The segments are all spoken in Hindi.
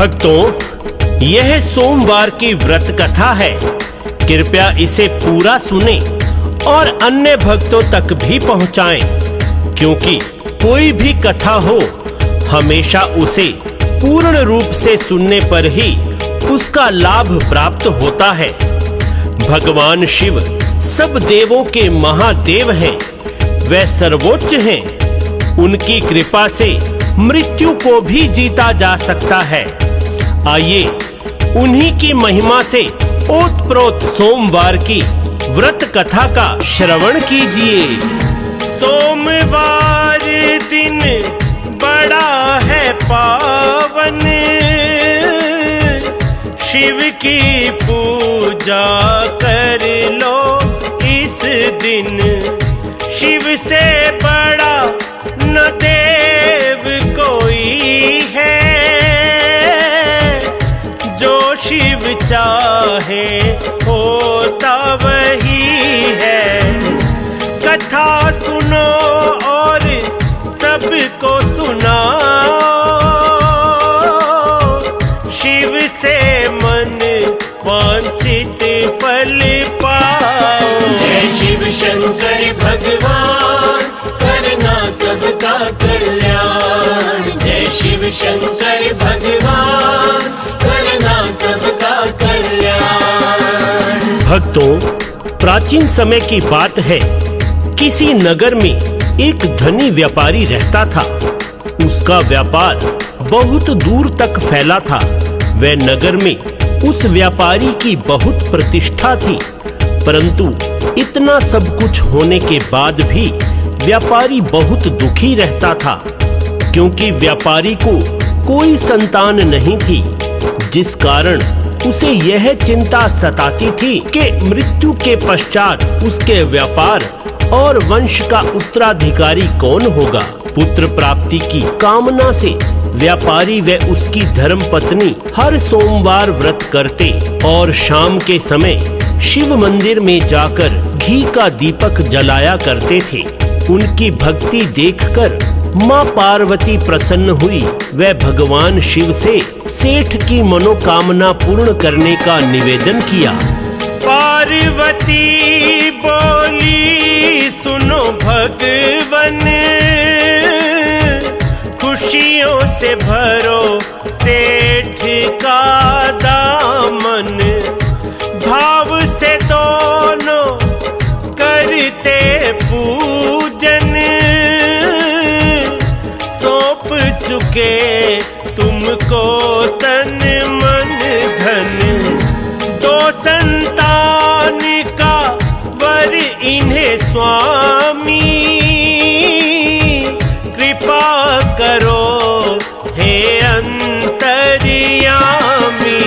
भक्तों, यह सोमवार की व्रत कथा है। कृपया इसे पूरा सुने और अन्य भक्तों तक भी पहुंचाएं, क्योंकि कोई भी कथा हो, हमेशा उसे पूर्ण रूप से सुनने पर ही उसका लाभ प्राप्त होता है। भगवान शिव सब देवों के महादेव हैं, वे सर्वोच्च हैं। उनकी कृपा से मृत्यु को भी जीता जा सकता है। आइए उन्हीं की महिमा से ओतप्रोत सोमवार की व्रत कथा का श्रवण कीजिए। सोमवार दिन बड़ा है पावन, शिव की पूजा कर लो इस दिन। शिव से बड़ा न देव कोई है, जो शिव चाहे होता वही है। कथा सुनो और सबको सुनाओ, शिव से मन वांछित फल पाओ। जय शिव शंकर भगवान, करना सबका कल्याण। जय शिव शंकर भगवान, करना सबका कल्याण। भक्तों, प्राचीन समय की बात है। किसी नगर में एक धनी व्यापारी रहता था। उसका व्यापार बहुत दूर तक फैला था। वह नगर में उस व्यापारी की बहुत प्रतिष्ठा थी, परंतु इतना सब कुछ होने के बाद भी व्यापारी बहुत दुखी रहता था, क्योंकि व्यापारी को कोई संतान नहीं थी, जिस कारण उसे यह चिंता सताती थी कि मृत्यु के पश्चात उसके व्यापार और वंश का उत्तराधिकारी कौन होगा। पुत्र प्राप्ति की कामना से व्यापारी व उसकी धर्मपत्नी हर सोमवार व्रत करते और शाम के समय शिव मंदिर में जाकर घी का दीपक जलाया करते थे। उनकी भक्ति देखकर माँ पार्वती प्रसन्न हुई। वह भगवान शिव से सेठ की मनोकामना पूर्ण करने का निवेदन किया। पार्वती बोली, सुनो भगवन, खुशियों से भरो सेठ का दामन। भाव से दोनों करते पूजन, सौंप चुके तुमको तन मन धन। दो संतान का वर इन्हें स्वामी, कृपा करो हे अंतर्यामी।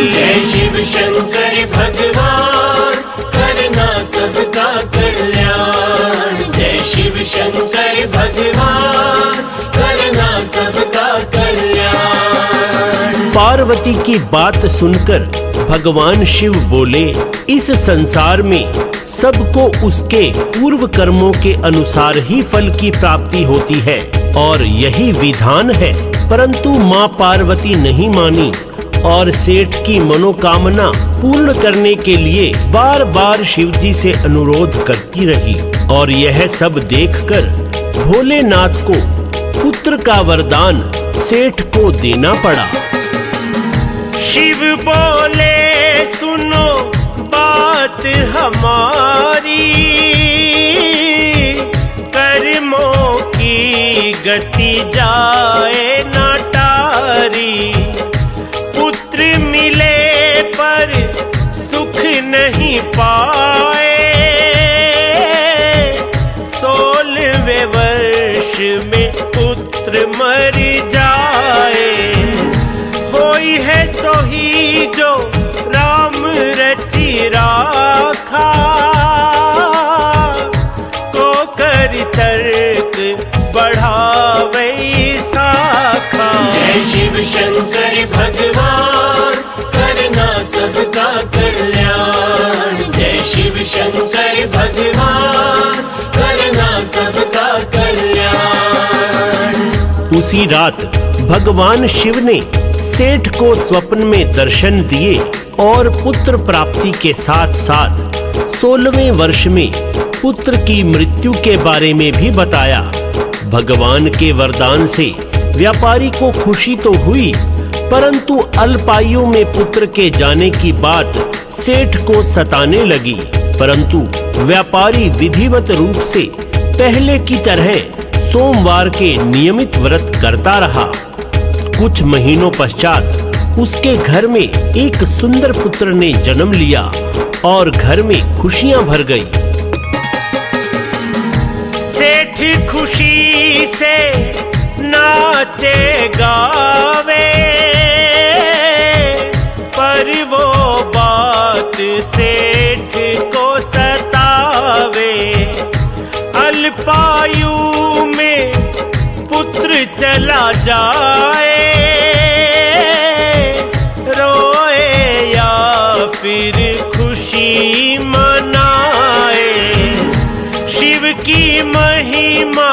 जय शिव शंकर भगवान, करना सबका कल्याण। जय शिव शंकर भगवान, करना सबका कल्याण। पार्वती की बात सुनकर भगवान शिव बोले, इस संसार में सबको उसके पूर्व कर्मों के अनुसार ही फल की प्राप्ति होती है और यही विधान है। परंतु माँ पार्वती नहीं मानी और सेठ की मनोकामना पूर्ण करने के लिए बार बार शिव जी से अनुरोध करती रही। और यह सब देखकर भोलेनाथ को पुत्र का वरदान सेठ को देना पड़ा। शिव बोले, सुनो बात हमारी, कर्मों की गति जाए ना टारी। पुत्र मिले पर सुख नहीं पाए, 16वें वर्ष में पुत्र मर जाए। होई है सोही जो राम रचि राखा, को कर तर्क बढ़ावे शाखा। जय शिव शंकर भगवान, करना सबका कल्याण। जय शिव शंकर भगवान, करना सबका कल्याण। उसी रात भगवान शिव ने सेठ को स्वप्न में दर्शन दिए और पुत्र प्राप्ति के साथ साथ 16वें वर्ष में पुत्र की मृत्यु के बारे में भी बताया। भगवान के वरदान से व्यापारी को खुशी तो हुई, परंतु अल्पायु में पुत्र के जाने की बात सेठ को सताने लगी। परंतु व्यापारी विधिवत रूप से पहले की तरह सोमवार के नियमित व्रत करता रहा। कुछ महीनों पश्चात उसके घर में एक सुंदर पुत्र ने जन्म लिया और घर में खुशियां भर गई। सेठ खुशी से नाचे गावे, पर वो बात सेठ को सतावे। अल्पायु में पुत्र चला जाए, रोए या फिर खुशी मनाए। शिव की महिमा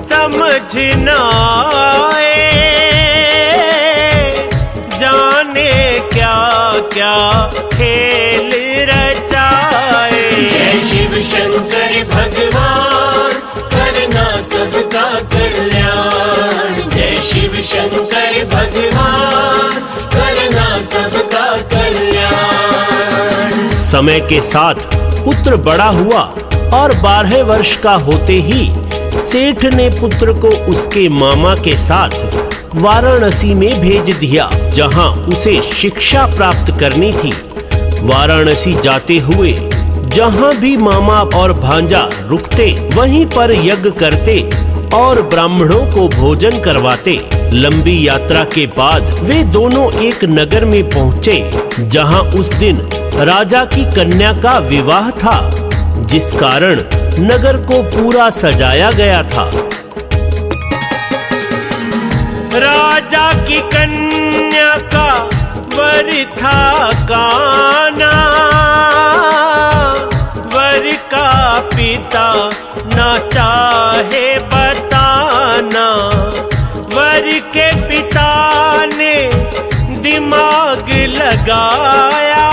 समझ न आए, जाने क्या क्या खेल रचाए। जय शिव शंकर भगवान, करना सबका कल्याण। जय शिव शंकर भगवान, करना सबका कल्याण। समय के साथ पुत्र बड़ा हुआ और 12 वर्ष का होते ही सेठ ने पुत्र को उसके मामा के साथ वाराणसी में भेज दिया, जहां उसे शिक्षा प्राप्त करनी थी। वाराणसी जाते हुए जहां भी मामा और भांजा रुकते, वहीं पर यज्ञ करते और ब्राह्मणों को भोजन करवाते। लंबी यात्रा के बाद वे दोनों एक नगर में पहुंचे, जहां उस दिन राजा की कन्या का विवाह था, जिस कारण नगर को पूरा सजाया गया था। राजा की कन्या का वर था काना, वर का पिता न चाहे बताना। वर के पिता ने दिमाग लगाया,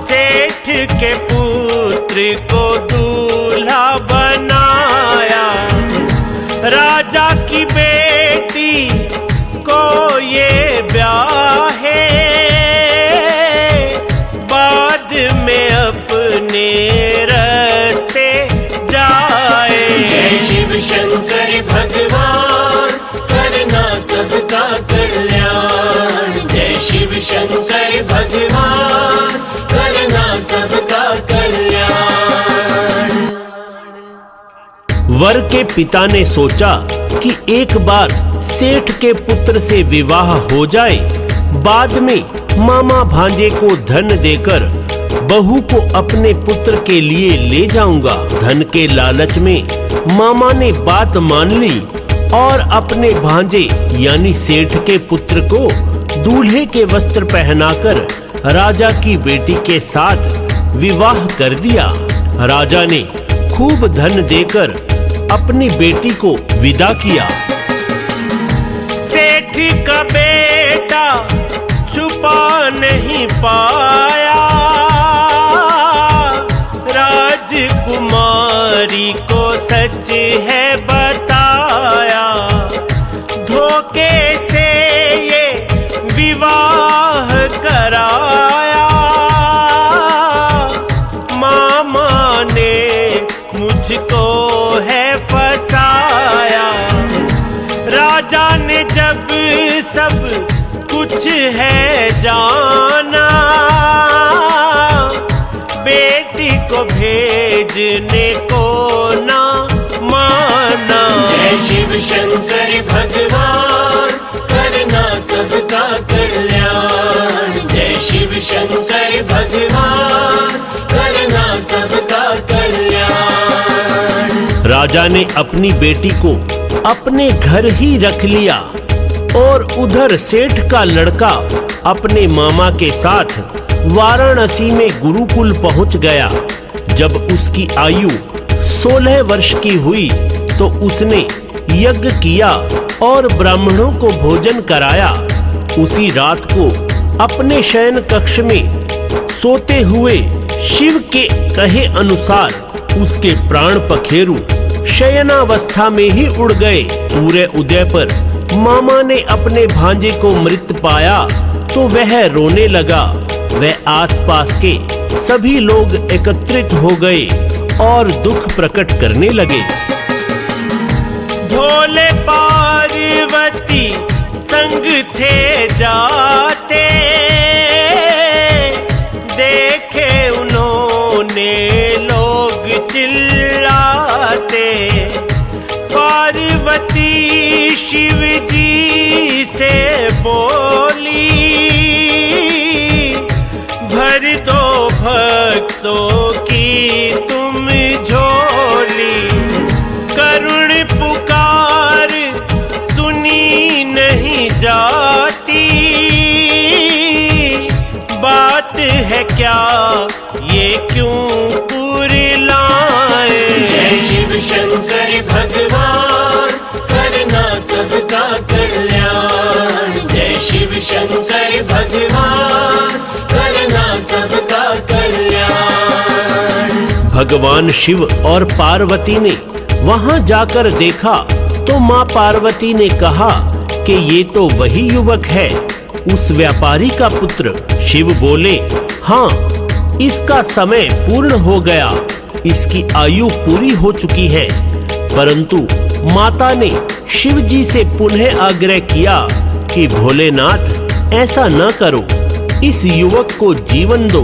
सेठ के पुत्र को दूल्हा बनाया। राजा की बेटी को ये ब्याहे, बाद में अपने रास्ते जाए। जय शिव शंकर भगवान, करना सबका कल्याण। जय शिव शंकर भगवान, करना सबका कल्याण। वर के पिता ने सोचा कि एक बार सेठ के पुत्र से विवाह हो जाए, बाद में मामा भांजे को धन देकर बहू को अपने पुत्र के लिए ले जाऊंगा। धन के लालच में मामा ने बात मान ली और अपने भांजे यानी सेठ के पुत्र को दूल्हे के वस्त्र पहनाकर राजा की बेटी के साथ विवाह कर दिया। राजा ने खूब धन देकर अपनी बेटी को विदा किया। सेठ का बेटा छुपा नहीं पाया, राजकुमारी को सच है बताया। धोखे से ये विवाह कराया, मामा ने मुझको है फसाया। राजा ने जब सब कुछ है जाना, बेटी को भेजने को ना माना। जय शिव शंकर भगवान, करना सबका कल्याण। जय शिव शंकर भगवान, करना सबका कल्याण। राजा ने अपनी बेटी को अपने घर ही रख लिया और उधर सेठ का लड़का अपने मामा के साथ वाराणसी में गुरुकुल पहुंच गया। जब उसकी आयु 16 वर्ष की हुई तो उसने यज्ञ किया और ब्राह्मणों को भोजन कराया। उसी रात को अपने शयन कक्ष में सोते हुए शिव के कहे अनुसार उसके प्राण पखेरु शयनावस्था में ही उड़ गए। सूर्य उदय पर मामा ने अपने भांजे को मृत पाया तो वह रोने लगा। वह आसपास के सभी लोग एकत्रित हो गए और दुख प्रकट करने लगे। भोले पार्वती संग थे जाते, देखे उन्होंने लोग चिल्लाते। पार्वती शिव जी से बोली, भर दो भक्तों की तुम झोली। करुण पुकार सुनी नहीं जाती, बात है क्या ये क्यों कुरिलाए। जय शिव शंकर भगवान करना सबका कल्याण। जय शिव शंकर भगवान करना सबका कल्याण। भगवान शिव और पार्वती ने वहां जाकर देखा तो मां पार्वती ने कहा कि ये तो वही युवक है, उस व्यापारी का पुत्र। शिव बोले, हाँ, इसका समय पूर्ण हो गया, इसकी आयु पूरी हो चुकी है। परंतु माता ने शिव जी से पुनः आग्रह किया कि भोलेनाथ ऐसा न करो, इस युवक को जीवन दो।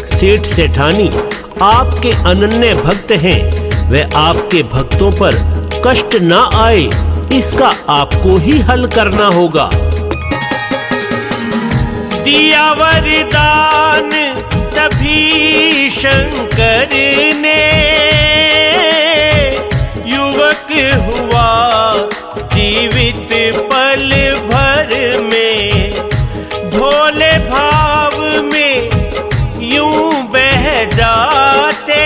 सेठ सेठानी आपके अनन्य भक्त हैं, वह आपके भक्तों पर कष्ट न आए, इसका आपको ही हल करना होगा। दिया वरदान तभी शंकर ने, युवक हुआ जीवित पल भर में। भोले भाव में यूं बह जाते,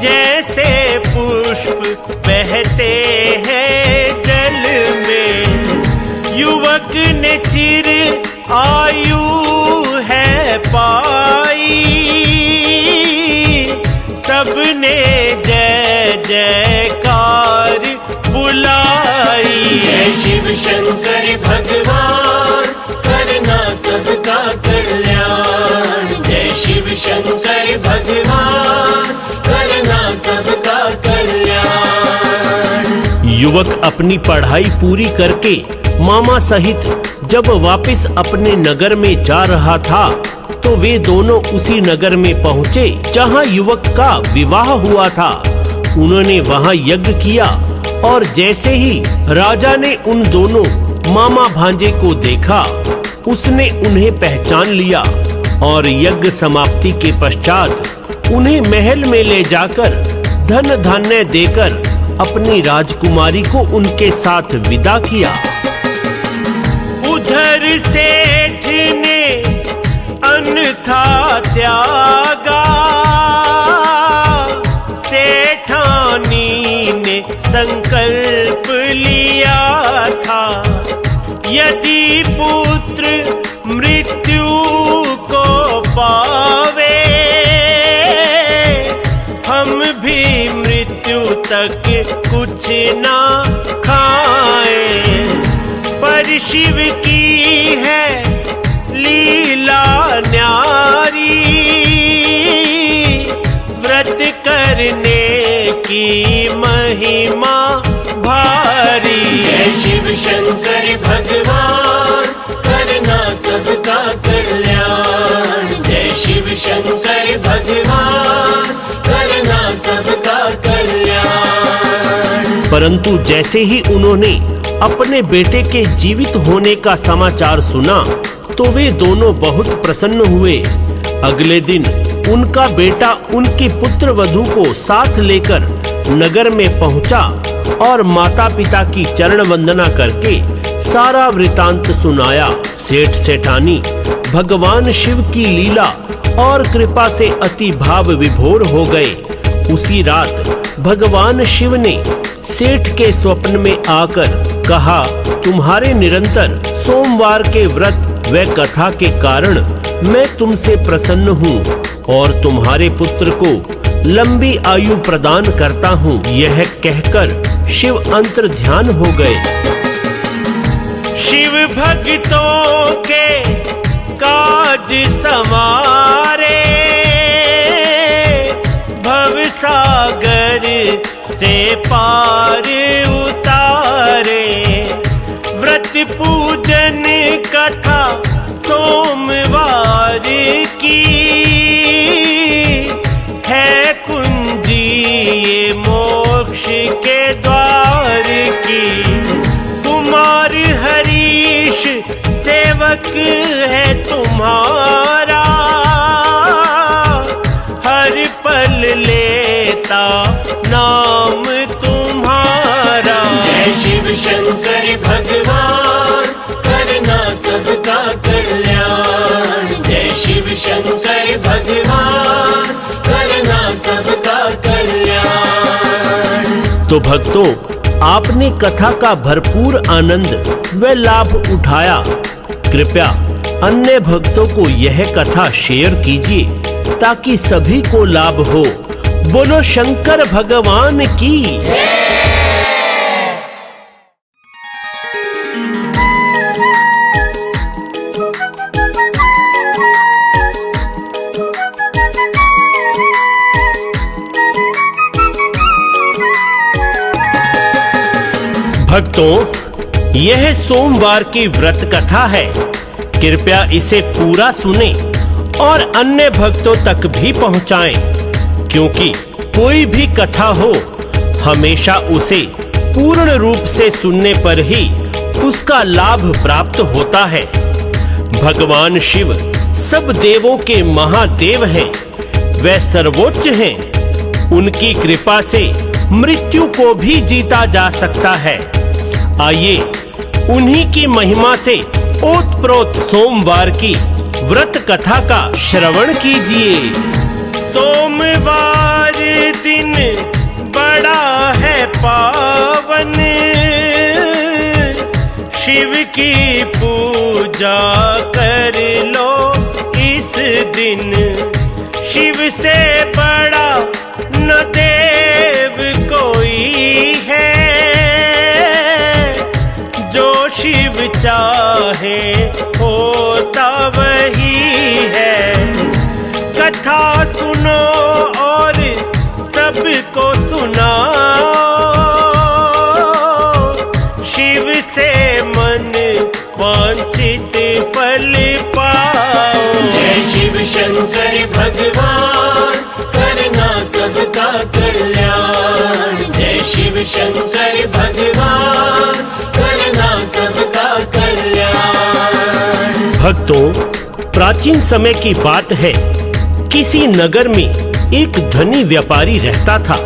जैसे पुष्प बहते हैं जल में। युवक ने चिर आयु है पाई, सबने जय जयकार बुलाई। जय शिव शंकर भगवान करना सबका कल्याण। जय शिव शंकर भगवान करना सबका कल्याण। युवक अपनी पढ़ाई पूरी करके मामा सहित जब वापस अपने नगर में जा रहा था तो वे दोनों उसी नगर में पहुँचे जहाँ युवक का विवाह हुआ था। उन्होंने वहाँ यज्ञ किया और जैसे ही राजा ने उन दोनों मामा भांजे को देखा, उसने उन्हें पहचान लिया और यज्ञ समाप्ति के पश्चात उन्हें महल में ले जाकर धन धान्य देकर अपनी राजकुमारी को उनके साथ विदा किया। उधर सेठ ने अन्यथा त्यागा, सेठानी ने संकल्प लिया था, यदि पुत्र मृत्यु को पावे, हम भी मृत्यु तक कुछ ना खाएं। पर शिव की है लीला न्यारी, व्रत करने की महिमा भारी। जय शिव शंकर भगवान करना सबका कल्याण। जय शिव शंकर भगवान करना सबका कल्याण। परंतु जैसे ही उन्होंने अपने बेटे के जीवित होने का समाचार सुना तो वे दोनों बहुत प्रसन्न हुए। अगले दिन उनका बेटा उनकी पुत्र वधू को साथ लेकर नगर में पहुंचा और माता पिता की चरण वंदना करके सारा वृतांत सुनाया। सेठ सेठानी भगवान शिव की लीला और कृपा से अति भाव विभोर हो गए उसी रात भगवान शिव ने सेठ के स्वप्न में आकर कहा, तुम्हारे निरंतर सोमवार के व्रत व कथा के कारण मैं तुमसे प्रसन्न हूँ और तुम्हारे पुत्र को लंबी आयु प्रदान करता हूँ। यह कहकर शिव अंतर ध्यान हो गए। शिव भक्तों के काज संवारे, भव सागर से पार उतारे। व्रत पूजन कथा सोमवार की है कुंजी ये मोक्ष के द्वार की। कुमार हरीश सेवक है तुम्हारा, हर पल लेता नाम तुम्हारा। जय शिव शंकर भगवान करना सबका कल्याण। जय शिव शंकर भगवान करना सबका कल्याण। तो भक्तों, आपने कथा का भरपूर आनंद व लाभ उठाया। कृपया अन्य भक्तों को यह कथा शेयर कीजिए ताकि सभी को लाभ हो। बोलो शंकर भगवान की जय। भक्तों, यह सोमवार की व्रत कथा है। कृपया इसे पूरा सुने और अन्य भक्तों तक भी पहुंचाएं, क्योंकि कोई भी कथा हो हमेशा उसे पूर्ण रूप से सुनने पर ही उसका लाभ प्राप्त होता है। भगवान शिव सब देवों के महादेव हैं, वे सर्वोच्च हैं। उनकी कृपा से मृत्यु को भी जीता जा सकता है। आइए उन्हीं की महिमा से ओतप्रोत सोमवार की व्रत कथा का श्रवण कीजिए। सोमवार दिन बड़ा है पावन, शिव की पूजा कर लो इस दिन। शिव से बड़ा न देव कोई है, जो शिव चाहे होता वही है। कथा सुनो और सबको सुनाओ, शिव से मन वांछित फल पाओ। जय शिव शंकर भगवान करना सबका कल्याण। जय शिव शंकर भगवान करना सबका कल्याण। भक्तों, प्राचीन समय की बात है। किसी नगर में एक धनी व्यापारी रहता था।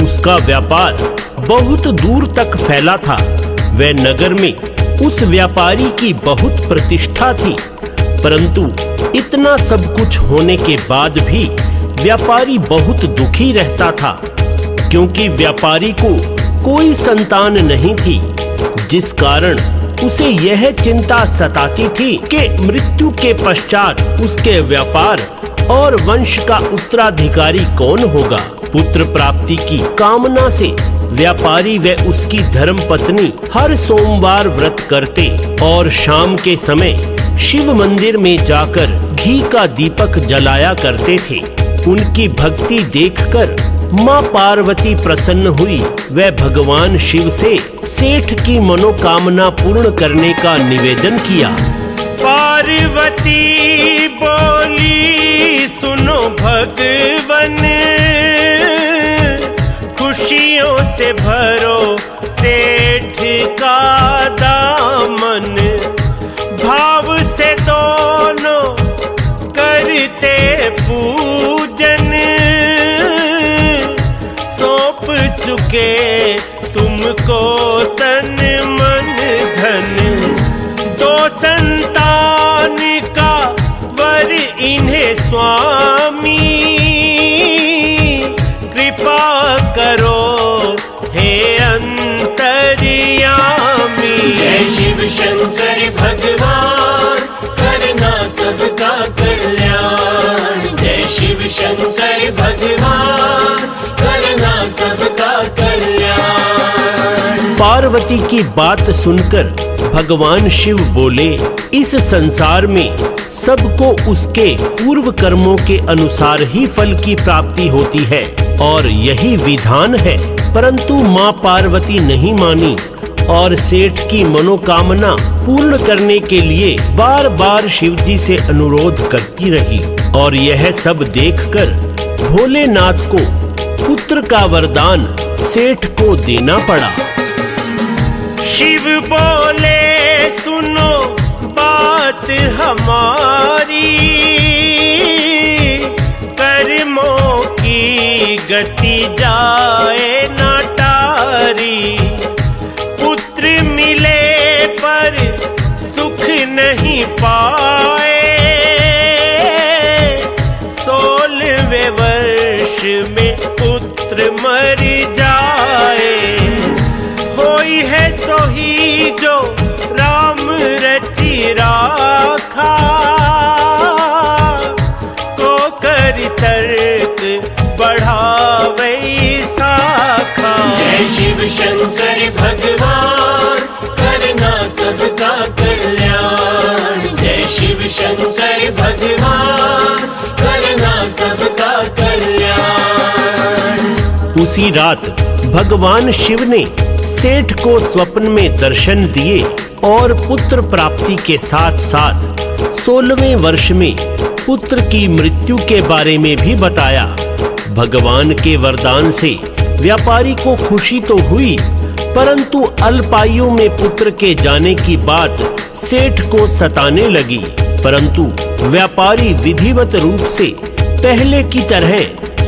उसका व्यापार बहुत दूर तक फैला था। वह नगर में उस व्यापारी की बहुत प्रतिष्ठा थी, परंतु इतना सब कुछ होने के बाद भी व्यापारी बहुत दुखी रहता था, क्योंकि व्यापारी को कोई संतान नहीं थी, जिस कारण उसे यह चिंता सताती थी कि मृत्यु के पश्चात उसके व्यापार और वंश का उत्तराधिकारी कौन होगा। पुत्र प्राप्ति की कामना से व्यापारी व उसकी धर्मपत्नी हर सोमवार व्रत करते और शाम के समय शिव मंदिर में जाकर घी का दीपक जलाया करते थे। उनकी भक्ति देखकर माँ पार्वती प्रसन्न हुई। वह भगवान शिव से सेठ की मनोकामना पूर्ण करने का निवेदन किया। पार्वती बोली, सुनो भगवन, खुशियों से भरो सेठ का दामन। भाव से दोनों करते पूजन, सौंप चुके तुमको तन मन धन। दो संतान का वर इन्हें स्वामी, शिव शंकर भगवान करना सबका कल्याण। जय शिव शंकर भगवान करना सबका कल्याण। पार्वती की बात सुनकर भगवान शिव बोले, इस संसार में सबको उसके पूर्व कर्मों के अनुसार ही फल की प्राप्ति होती है और यही विधान है। परंतु माँ पार्वती नहीं मानी और सेठ की मनोकामना पूर्ण करने के लिए बार बार शिवजी से अनुरोध करती रही और यह सब देखकर भोलेनाथ को पुत्र का वरदान सेठ को देना पड़ा। शिव बोले, सुनो बात हमारी, कर्मों की गति जाए ना टारी। पुत्र मिले पर सुख नहीं पाए, 16वें वर्ष में पुत्र मर जाए। होई है सोही जो राम रचि राखा, को कर तर्क बढ़ावे शाखा। जय शिव शंकर भगवान करना सबका कल्याण। जय शिव शंकर भगवान करना सबका कल्याण। उसी रात भगवान शिव ने सेठ को स्वप्न में दर्शन दिए और पुत्र प्राप्ति के साथ साथ 16वें वर्ष में पुत्र की मृत्यु के बारे में भी बताया। भगवान के वरदान से व्यापारी को खुशी तो हुई, परंतु अल्पायु में पुत्र के जाने की बात सेठ को सताने लगी। परंतु व्यापारी विधिवत रूप से पहले की तरह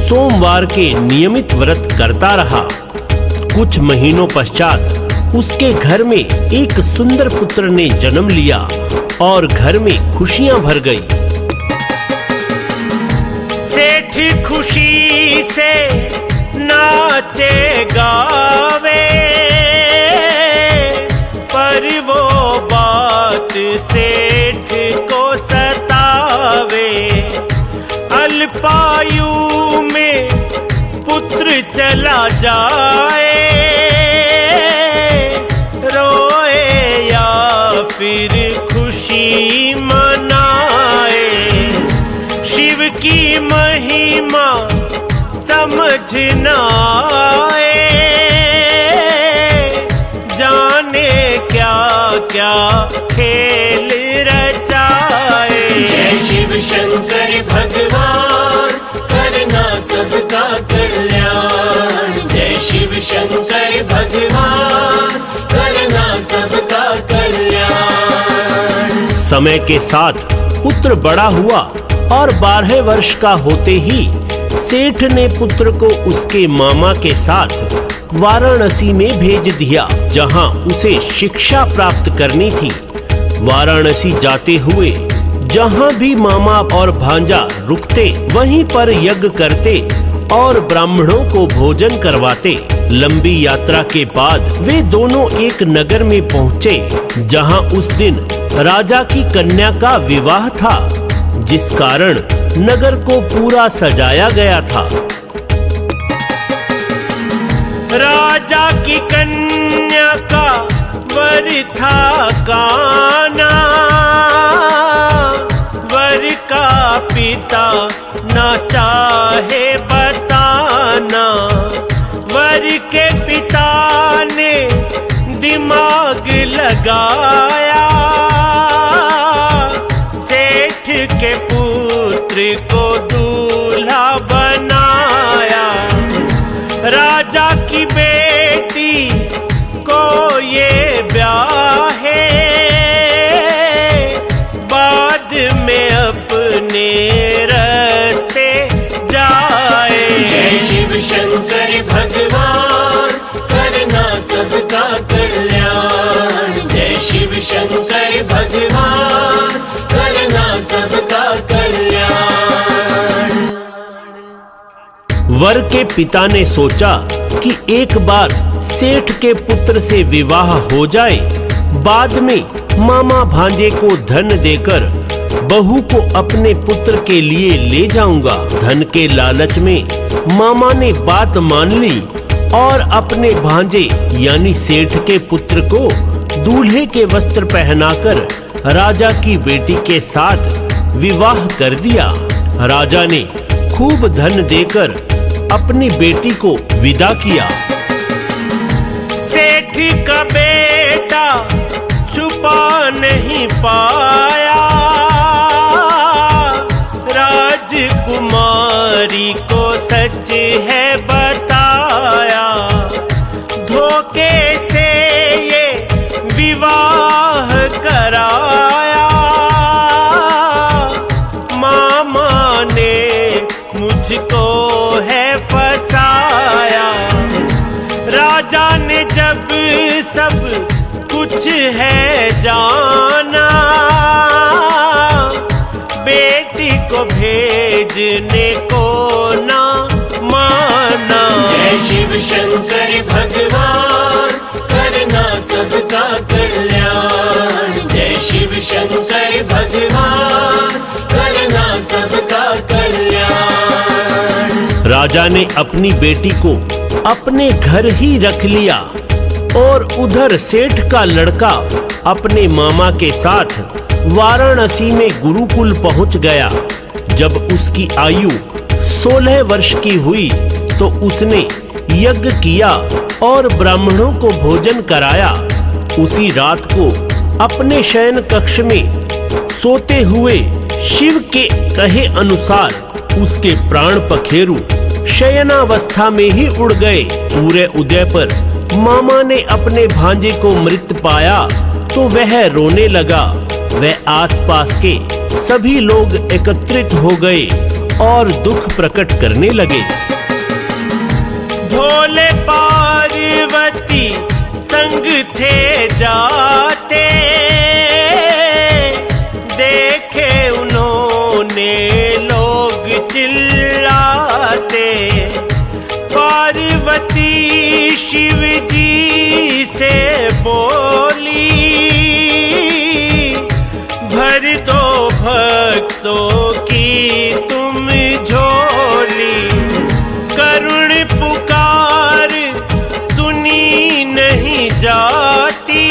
सोमवार के नियमित व्रत करता रहा। कुछ महीनों पश्चात उसके घर में एक सुंदर पुत्र ने जन्म लिया और घर में खुशियां भर गई। सेठ खुशी से नाचे गावे, पर वो बात सेठ को सतावे। अल्पायु में पुत्र चला जाए, रोए या फिर खुशी मनाए। शिव की महिमा समझ न आए, जाने क्या क्या खेल रचाए। जय शिव शंकर भगवान करना सबका कल्याण। जय शिव शंकर भगवान करना सबका कल्याण। समय के साथ पुत्र बड़ा हुआ और 12 वर्ष का होते ही सेठ ने पुत्र को उसके मामा के साथ वाराणसी में भेज दिया, जहां उसे शिक्षा प्राप्त करनी थी। वाराणसी जाते हुए जहां भी मामा और भांजा रुकते वहीं पर यज्ञ करते और ब्राह्मणों को भोजन करवाते। लंबी यात्रा के बाद वे दोनों एक नगर में पहुंचे, जहां उस दिन राजा की कन्या का विवाह था, जिस कारण नगर को पूरा सजाया गया था। राजा की कन्या का वर था काना, वर का पिता न चाहे बताना। वर के पिता ने दिमाग लगाया, सेठ के पुत्र को दूल्हा बनाया। राजा की बेटी को ये ब्याहे, बाद में अपने रास्ते जाए। जय शिव शंकर भगवान करना सबका कल्याण। जय शिव शंकर भगवान करना सबका कल्याण। वर के पिता ने सोचा कि एक बार सेठ के पुत्र से विवाह हो जाए बाद में मामा भांजे को धन देकर बहू को अपने पुत्र के लिए ले जाऊंगा। धन के लालच में मामा ने बात मान ली और अपने भांजे यानी सेठ के पुत्र को दूल्हे के वस्त्र पहनाकर राजा की बेटी के साथ विवाह कर दिया। राजा ने खूब धन देकर अपनी बेटी को विदा किया। सेठ का बेटा छुपा नहीं पाया, राजकुमारी को सच है बताया। धोखे से ये विवाह कराया, मामा ने मुझको है फसाया। राजा ने जब सब कुछ है जाना, बेटी को भेजने को ना माना। जय शिव शंकर भगवान, करना सबका कल्याण। जय शिव शंकर भगवान, करना सबका कल्याण। राजा ने अपनी बेटी को अपने घर ही रख लिया और उधर सेठ का लड़का अपने मामा के साथ वाराणसी में गुरुकुल पहुंच गया। जब उसकी आयु 16 वर्ष की हुई तो उसने यज्ञ किया और ब्राह्मणों को भोजन कराया। उसी रात को अपने शयन कक्ष में सोते हुए शिव के कहे अनुसार उसके प्राण पखेरु शयनावस्था में ही उड़ गए। सूर्य उदय पर मामा ने अपने भांजे को मृत पाया तो वह रोने लगा। वह आसपास के सभी लोग एकत्रित हो गए और दुख प्रकट करने लगे। भोले पार्वती संग थे जाते, देखे उन्होंने लोग चिल्लाते। पार्वती शिव जी से बोली, भर दो भक्तों की तुम झोली। करुण पुकार सुनी नहीं जाती,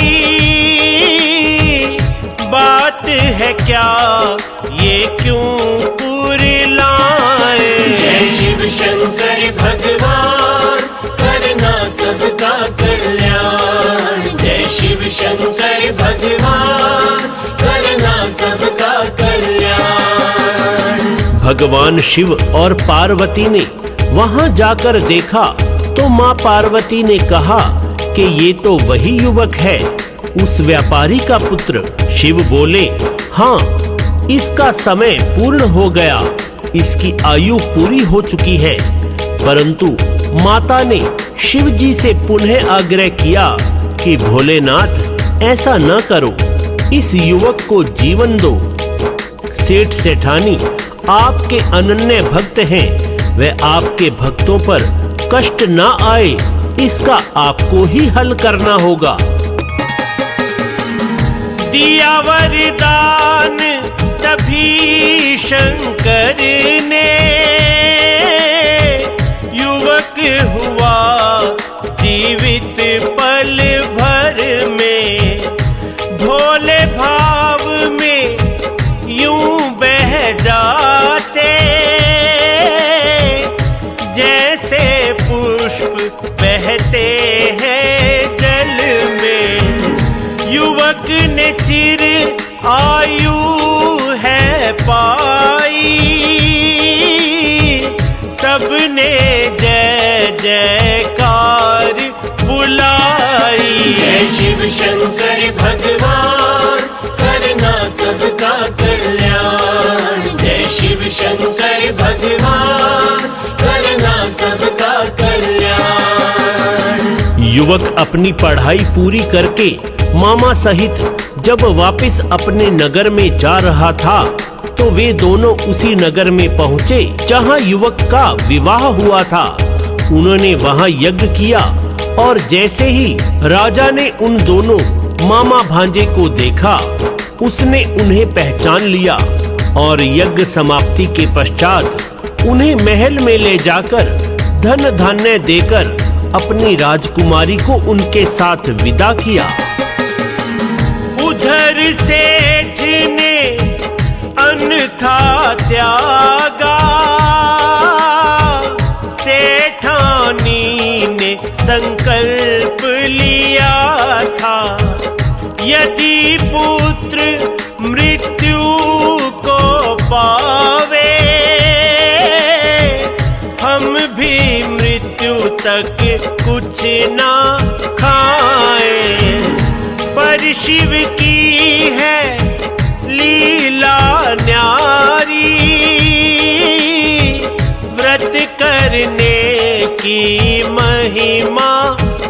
बात है क्या ये क्यों कुरिलाए। जय शिव शंकर भगवान, करना सबका कल्याण। जय शिव शंकर भगवान, करना सबका कल्याण। भगवान शिव और पार्वती ने वहां जाकर देखा तो मां पार्वती ने कहा कि ये तो वही युवक है, उस व्यापारी का पुत्र। शिव बोले, हाँ, इसका समय पूर्ण हो गया, इसकी आयु पूरी हो चुकी है। परंतु माता ने शिव जी से पुनः आग्रह किया कि भोलेनाथ ऐसा न करो, इस युवक को जीवन दो। सेठ सेठानी आपके अनन्य भक्त हैं, वह आपके भक्तों पर कष्ट न आए इसका आपको ही हल करना होगा। दिया वरदान तभी शंकर ने, युवक हुआ जीवित पल भर में। भोले भाव में यूं बह जाते, जैसे पुष्प बहते हैं जल में। युवक ने चिर आयु है पाई, सबने जय जयकार बुलाई। जय शिव शंकर भगवान, करना सबका कल्याण। जय शिव शंकर भगवान, करना सबका कल्याण। युवक अपनी पढ़ाई पूरी करके मामा सहित जब वापस अपने नगर में जा रहा था तो वे दोनों उसी नगर में पहुंचे जहां युवक का विवाह हुआ था। उन्होंने वहां यज्ञ किया और जैसे ही राजा ने उन दोनों मामा भांजे को देखा, उसने उन्हें पहचान लिया और यज्ञ समाप्ति के पश्चात उन्हें महल में ले जाकर धन धान्य देकर अपनी राजकुमारी को उनके साथ विदा किया। उधर सेठ ने अन्यथा त्यागा, सेठानी ने संकल्प लिया था, यदि पुत्र मृत्यु को पावे, हम भी मृत्यु तक कुछ ना खाए। पर शिव की है लीला न्यारी, व्रत करने की महिमा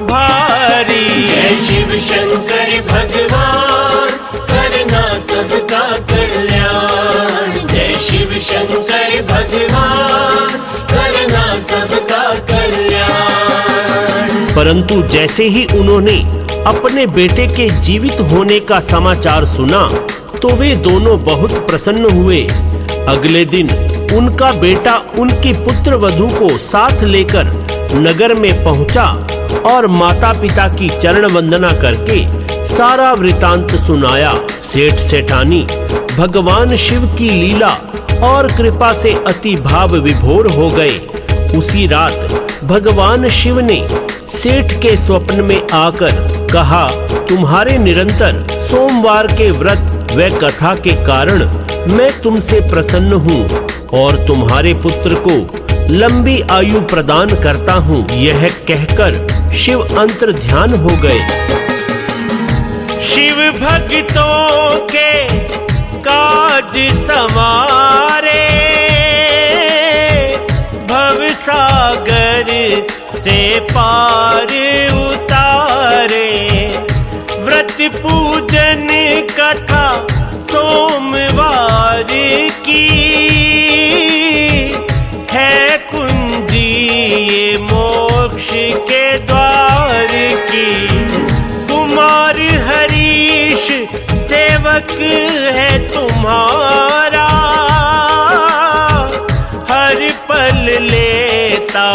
भारी। जय शिव शंकर भगवान, करना सबका कल्याण। जय शिव शंकर भगवान, करना सबका कल्याण। परंतु जैसे ही उन्होंने अपने बेटे के जीवित होने का समाचार सुना तो वे दोनों बहुत प्रसन्न हुए। अगले दिन उनका बेटा उनकी पुत्र वधू को साथ लेकर नगर में पहुंचा और माता पिता की चरण वंदना करके सारा वृतांत सुनाया। सेठ सेठानी भगवान शिव की लीला और कृपा से अति भाव विभोर हो गए। उसी रात भगवान शिव ने सेठ के स्वप्न में आकर कहा, तुम्हारे निरंतर सोमवार के व्रत व कथा के कारण मैं तुमसे प्रसन्न हूँ और तुम्हारे पुत्र को लंबी आयु प्रदान करता हूँ। यह कहकर शिव अंतर ध्यान हो गए। शिव भक्तों के काज संवारे, भव सागर से पार उतारे। व्रत पूजन कथा सोमवार की, है कुंजी ये मोक्ष के द्वार की। कुमार हरीश सेवक है तुम्हारा, हर पल लेता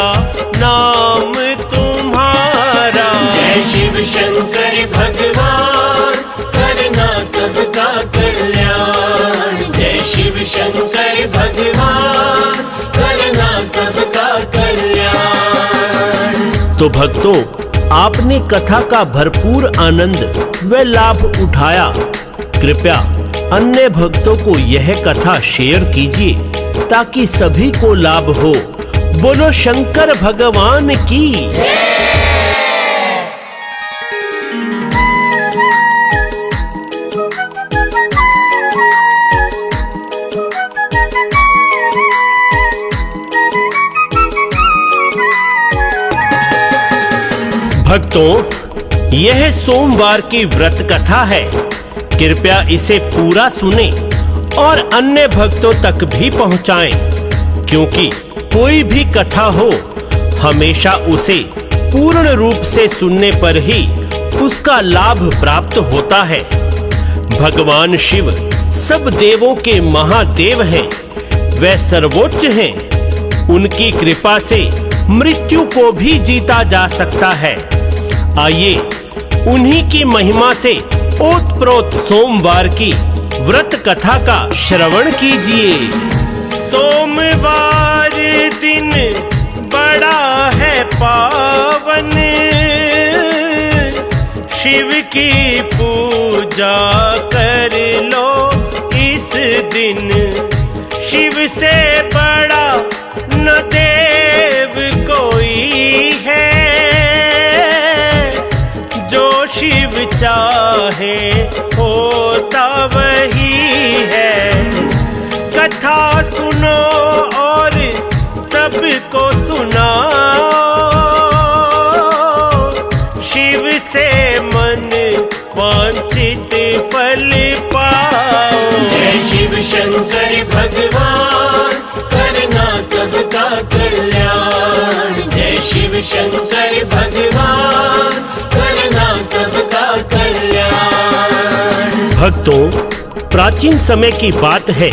नाम तुम्हारा। जय शिव शंकर भगवान, करना सबका कल्याण। जय शिव शंकर भगवान, करना सबका कल्याण। तो भक्तों, आपने कथा का भरपूर आनंद व लाभ उठाया। कृपया अन्य भक्तों को यह कथा शेयर कीजिए ताकि सभी को लाभ हो। बोलो शंकर भगवान की जय। भक्तों, यह सोमवार की व्रत कथा है। कृपया इसे पूरा सुने और अन्य भक्तों तक भी पहुंचाएं, क्योंकि कोई भी कथा हो हमेशा उसे पूर्ण रूप से सुनने पर ही उसका लाभ प्राप्त होता है। भगवान शिव सब देवों के महादेव हैं, वे सर्वोच्च हैं। उनकी कृपा से मृत्यु को भी जीता जा सकता है। आइए उन्हीं की महिमा से ओतप्रोत सोमवार की व्रत कथा का श्रवण कीजिए। सोमवार दिन बड़ा है पावन, शिव की पूजा कर लो इस दिन। शिव से बड़ा न देव कोई है, जो शिव चाहे होता वही है। कथा सुनो और सबको सुनाओ, शिव से मन वांछित फल पाओ। जय शिव शंकर भगवान, करना सबका कल्याण। जय शिव शंकर भगवान, करना सबका कल्याण। भक्तों, प्राचीन समय की बात है।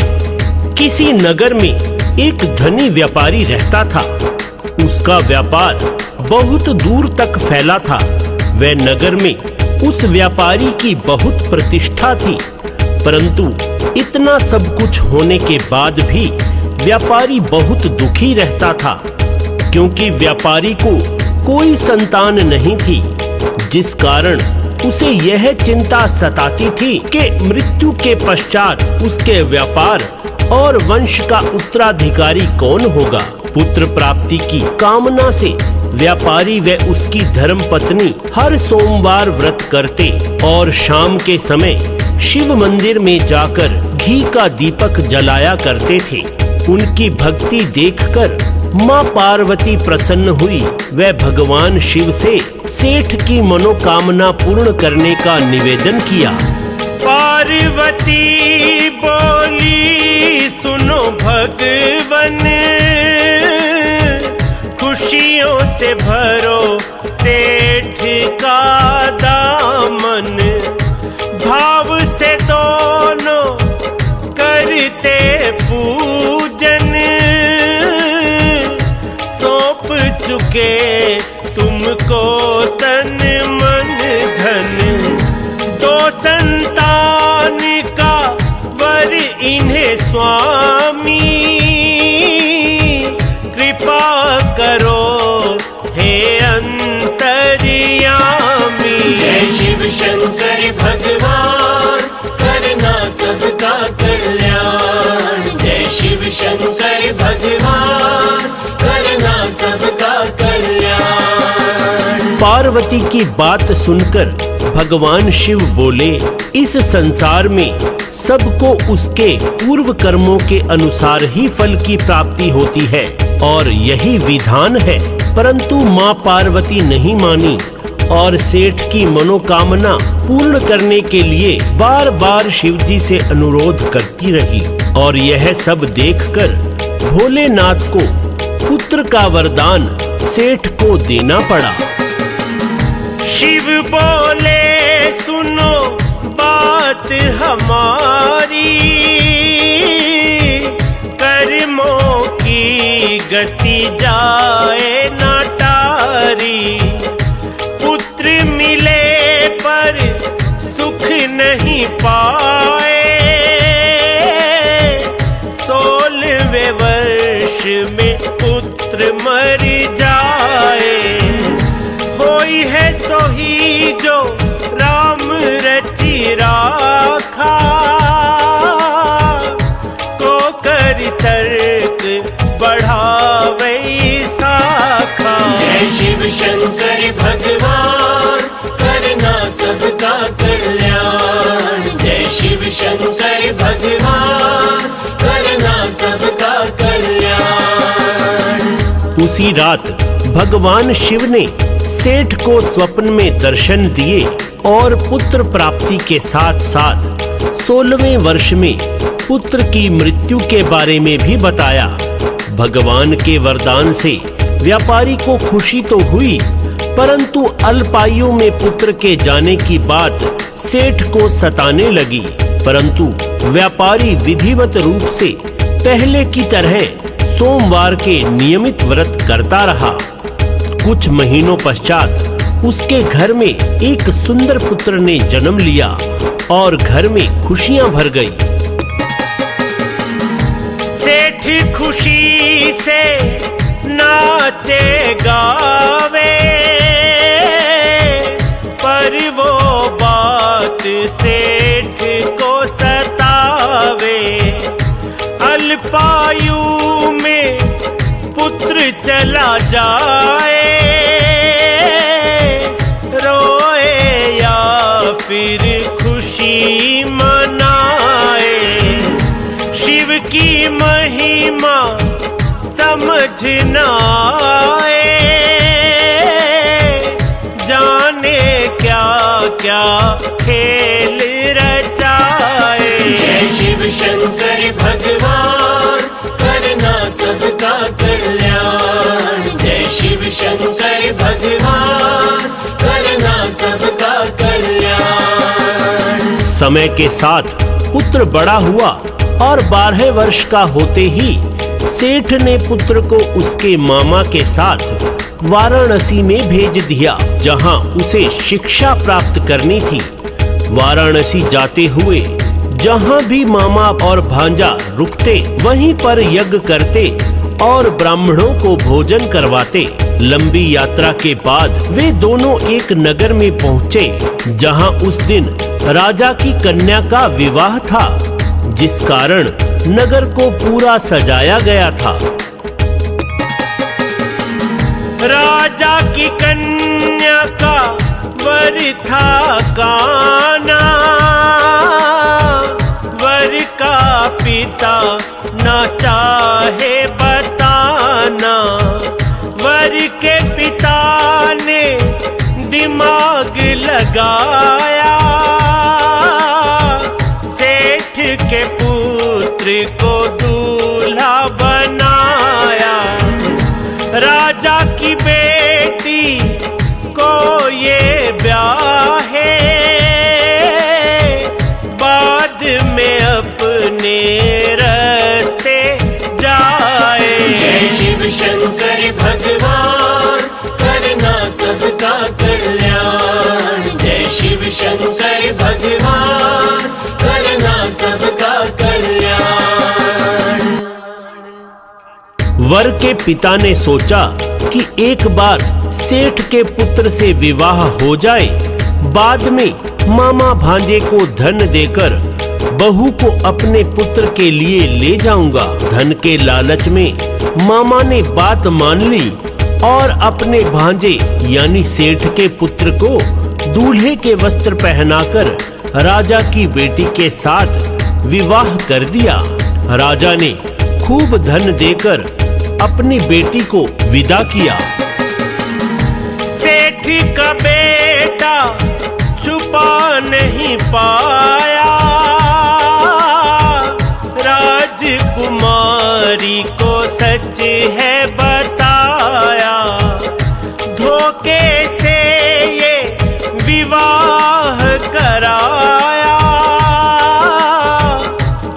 किसी नगर में एक धनी व्यापारी रहता था। उसका व्यापार बहुत दूर तक फैला था। वह नगर में उस व्यापारी की बहुत प्रतिष्ठा थी, परंतु इतना सब कुछ होने के बाद भी व्यापारी बहुत दुखी रहता था, क्योंकि व्यापारी को कोई संतान नहीं थी, जिस कारण उसे यह चिंता सताती थी कि मृत्यु के पश्चात उसके व्यापार और वंश का उत्तराधिकारी कौन होगा। पुत्र प्राप्ति की कामना से व्यापारी व उसकी धर्मपत्नी हर सोमवार व्रत करते और शाम के समय शिव मंदिर में जाकर घी का दीपक जलाया करते थे। उनकी भक्ति देखकर माँ पार्वती प्रसन्न हुई। वह भगवान शिव से सेठ की मनोकामना पूर्ण करने का निवेदन किया। पार्वती बोली, सुनो भगवन, खुशियों से भरो सेठ का दामन। भाव से दोनों करते पूजन, सौंप चुके तुमको तन मन धन। दो संतान का वर इन्हें स्वामी, कृपा करो हे अंतर्यामी। जय शिव शंकर भगवान, करना सबका कल्याण। जय शिव शंकर भगवान, करना सबका कल्याण। पार्वती की बात सुनकर भगवान शिव बोले, इस संसार में सबको उसके पूर्व कर्मों के अनुसार ही फल की प्राप्ति होती है और यही विधान है। परंतु माँ पार्वती नहीं मानी और सेठ की मनोकामना पूर्ण करने के लिए बार बार शिव जी से अनुरोध करती रही। और यह सब देखकर भोलेनाथ को पुत्र का वरदान सेठ को देना पड़ा। शिव बोले, सुनो बात हमारी, कर्मों की गति जाए ना टारी। पुत्र मिले पर सुख नहीं पाए, 16वें वर्ष में पुत्र मर जाए। होई है सोही जो राम रचि राखा, को कर तर्क बढ़ावे शाखा। जय शिव शंकर भगवान, करना सबका कल्याण। जय शिव शंकर भगवान, करना सबका कल्याण। उसी रात भगवान शिव ने सेठ को स्वप्न में दर्शन दिए और पुत्र प्राप्ति के साथ साथ 16वें वर्ष में पुत्र की मृत्यु के बारे में भी बताया। भगवान के वरदान से व्यापारी को खुशी तो हुई, परंतु अल्पायु में पुत्र के जाने की बात सेठ को सताने लगी। परंतु व्यापारी विधिवत रूप से पहले की तरह सोमवार के नियमित व्रत करता रहा। कुछ महीनों पश्चात उसके घर में एक सुंदर पुत्र ने जन्म लिया और घर में खुशियां भर गई। सेठ खुशी से नाचे गावे, पर वो बात सेठ को सतावे। अल्पायु में पुत्र चला जाए, रोए या फिर खुशी मनाए। शिव की महिमा समझ न आए, जाने क्या क्या खेल रचाए। जय शिव शंकर भगवान, करना सबका कल्याण। जय शिव शंकर भगवान, करना सबका कल्याण। समय के साथ पुत्र बड़ा हुआ और 12 वर्ष का होते ही सेठ ने पुत्र को उसके मामा के साथ वाराणसी में भेज दिया, जहां उसे शिक्षा प्राप्त करनी थी। वाराणसी जाते हुए जहां भी मामा और भांजा रुकते वहीं पर यज्ञ करते और ब्राह्मणों को भोजन करवाते। लंबी यात्रा के बाद वे दोनों एक नगर में पहुँचे, जहां उस दिन राजा की कन्या का विवाह था, जिस कारण नगर को पूरा सजाया गया था। राजा की कन्या का वर था काना, वर का पिता न चाहे बताना। वर के पिता ने दिमाग लगाया, सेठ के पुत्र को दूल्हा बनाया। राजा की बेटी को ये ब्याहे, बाद में अपने रास्ते जाए। जय शिव शंकर भगवान, करना सबका कल्याण। जय शिव शंकर भगवान, करना सबका कल्याण। वर के पिता ने सोचा कि एक बार सेठ के पुत्र से विवाह हो जाए, बाद में मामा भांजे को धन देकर बहू को अपने पुत्र के लिए ले जाऊंगा। धन के लालच में मामा ने बात मान ली और अपने भांजे यानी सेठ के पुत्र को दूल्हे के वस्त्र पहनाकर राजा की बेटी के साथ विवाह कर दिया। राजा ने खूब धन देकर अपनी बेटी को विदा किया। सेठ का बेटा छुपा नहीं पाया, राजकुमारी को सच है बताया। धोखे से ये विवाह कराया,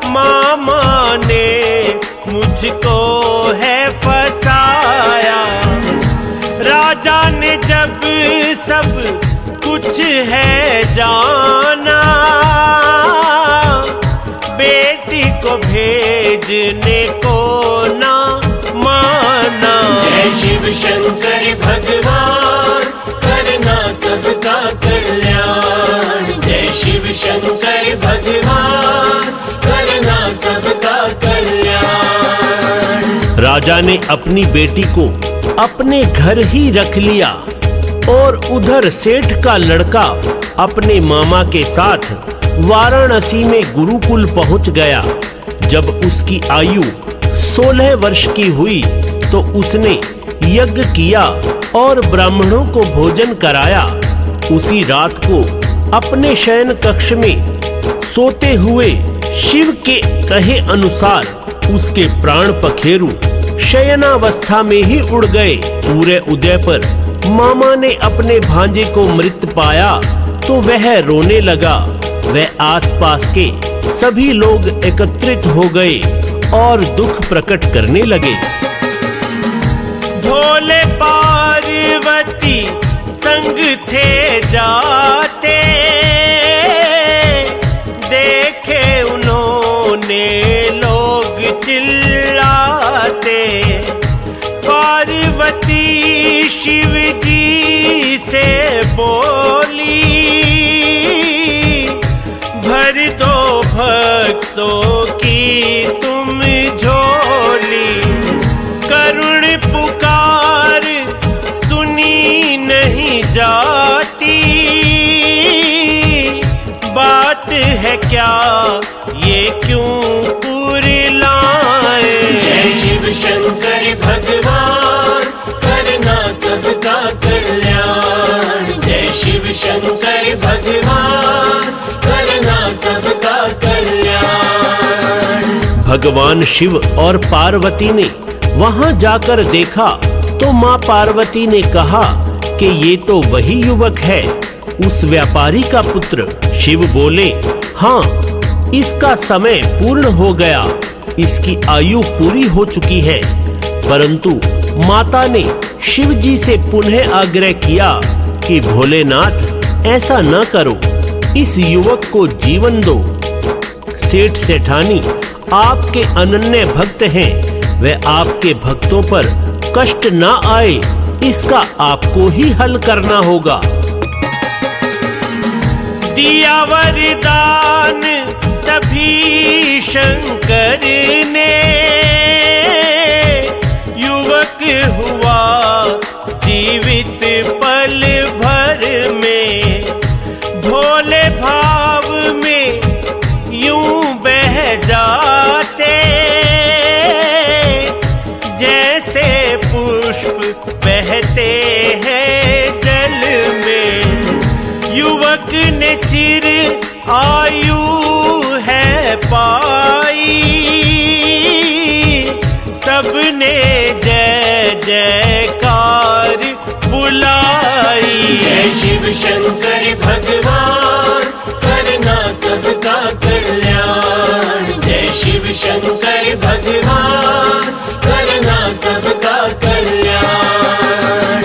मामा ने मुझको है फसाया। राजा ने जब सब कुछ है जाना, बेटी को भेजने को ना माना। जय शिव शंकर भगवान, करना सबका कल्याण। जय शिव शंकर भगवान, करना सबका कल्याण। राजा ने अपनी बेटी को अपने घर ही रख लिया और उधर सेठ का लड़का अपने मामा के साथ वाराणसी में गुरुकुल पहुंच गया। जब उसकी आयु 16 वर्ष की हुई तो उसने यज्ञ किया और ब्राह्मणों को भोजन कराया। उसी रात को अपने शयन कक्ष में सोते हुए शिव के कहे अनुसार उसके प्राण पखेरु शयनावस्था में ही उड़ गए। सूर्य उदय पर मामा ने अपने भांजे को मृत पाया तो वह रोने लगा। वह आसपास के सभी लोग एकत्रित हो गए और दुख प्रकट करने लगे। भोले पार्वती संग थे जाते, देखे उन्होंने लोग चिल्लाते। पार्वती शिव जी से बोली, भर दो भक्तों की तुम झोली। करुण पुकार सुनी नहीं जाती, बात है क्या ये क्यों कुरिलाए। जय शिव शंकर भगवान, करना सबका कल्याण। जय शिव शंकर भगवान, करना सबका कल्याण। भगवान शिव और पार्वती ने वहां जाकर देखा तो मां पार्वती ने कहा कि ये तो वही युवक है उस व्यापारी का पुत्र शिव बोले, हाँ, इसका समय पूर्ण हो गया, इसकी आयु पूरी हो चुकी है। परंतु माता ने शिव जी से पुनः आग्रह किया कि भोलेनाथ, ऐसा न करो, इस युवक को जीवन दो। सेठ सेठानी आपके अनन्य भक्त हैं, वह आपके भक्तों पर कष्ट न आए, इसका आपको ही हल करना होगा। दिया वरदान तभी शंकर ने, युवक हुआ जीवित पल भर में। भोले भाव में यूं बह जाते, जैसे पुष्प बहते हैं जल में। युवक ने चिर आयु है पाई, सबने जय जयकार बुलाई। जय शिव शंकर भगवान, करना सबका कल्याण। जय शिव शंकर भगवान, करना सबका कल्याण।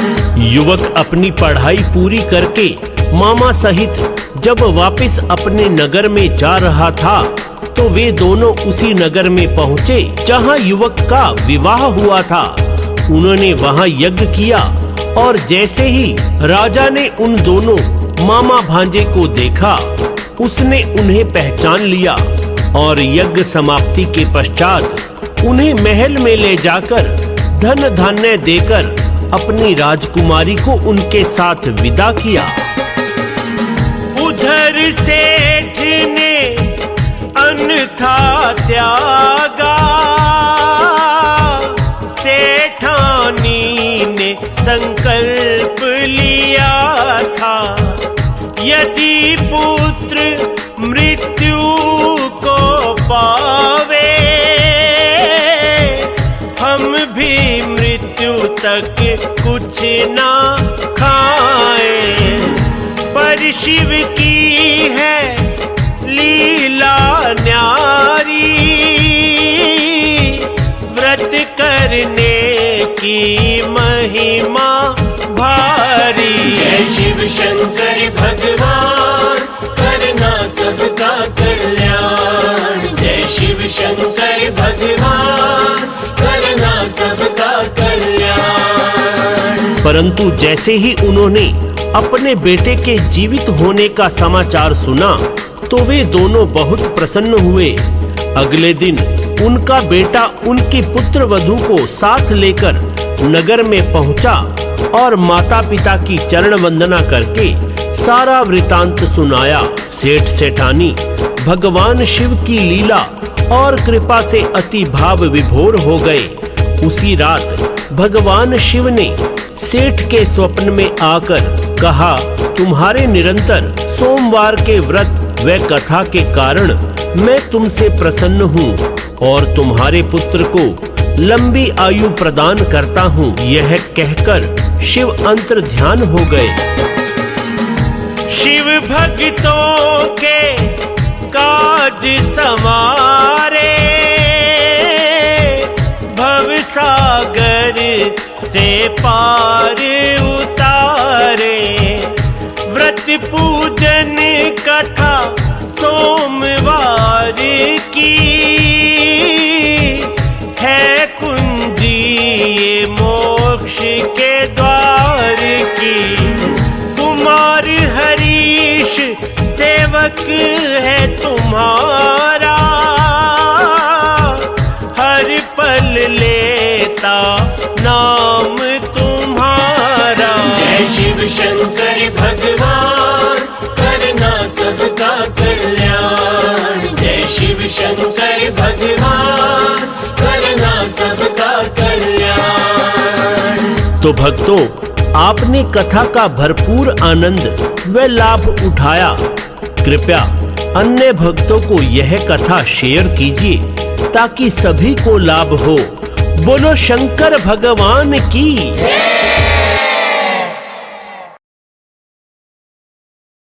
युवक अपनी पढ़ाई पूरी करके मामा सहित जब वापस अपने नगर में जा रहा था, तो वे दोनों उसी नगर में पहुंचे जहां युवक का विवाह हुआ था। उन्होंने वहां यज्ञ किया और जैसे ही राजा ने उन दोनों मामा भांजे को देखा, उसने उन्हें पहचान लिया और यज्ञ समाप्ति के पश्चात उन्हें महल में ले जाकर धन धान्य देकर अपनी राजकुमारी को उनके साथ विदा किया। उधर सेठ ने अन्यथा त्यागा, सेठानी ने संकल्प लिया था, यदि पुत्र मृत्यु को पावे, हम भी मृत्यु तक कुछ ना खाएं। पर शिव की है लीला न्यारी, व्रत करने की महिमा भारी। जय शिव शंकर भगवान, करना सबका कल्याण। जय शिव शंकर भगवान, करना सबका कल्याण। परंतु जैसे ही उन्होंने अपने बेटे के जीवित होने का समाचार सुना, तो वे दोनों बहुत प्रसन्न हुए। अगले दिन उनका बेटा उनकी पुत्र वधू को साथ लेकर नगर में पहुंचा और माता पिता की चरण वंदना करके सारा वृतांत सुनाया। सेठ सेठानी भगवान शिव की लीला और कृपा से अति भाव विभोर हो गए। उसी रात भगवान शिव ने सेठ के स्वप्न में आकर कहा, तुम्हारे निरंतर सोमवार के व्रत व कथा के कारण मैं तुमसे प्रसन्न हूँ और तुम्हारे पुत्र को लंबी आयु प्रदान करता हूँ। यह कहकर शिव अंतर ध्यान हो गए। शिव भक्तों के काज समारे, भव सागर से पार उतारे। व्रत पूजन कथा सोमवार की, है कुंजी ये मोक्ष के द्वार की। कुमार हरीश सेवक है तुम्हारा, हर पल लेता नाम तुम्हारा। जय शिव शंकर भगवान, करना सबका कल्याण। जय शिव शंकर भगवान, करना सबका कल्याण। तो भक्तों, आपने कथा का भरपूर आनंद व लाभ उठाया। कृपया अन्य भक्तों को यह कथा शेयर कीजिए ताकि सभी को लाभ हो। बोलो शंकर भगवान की जय।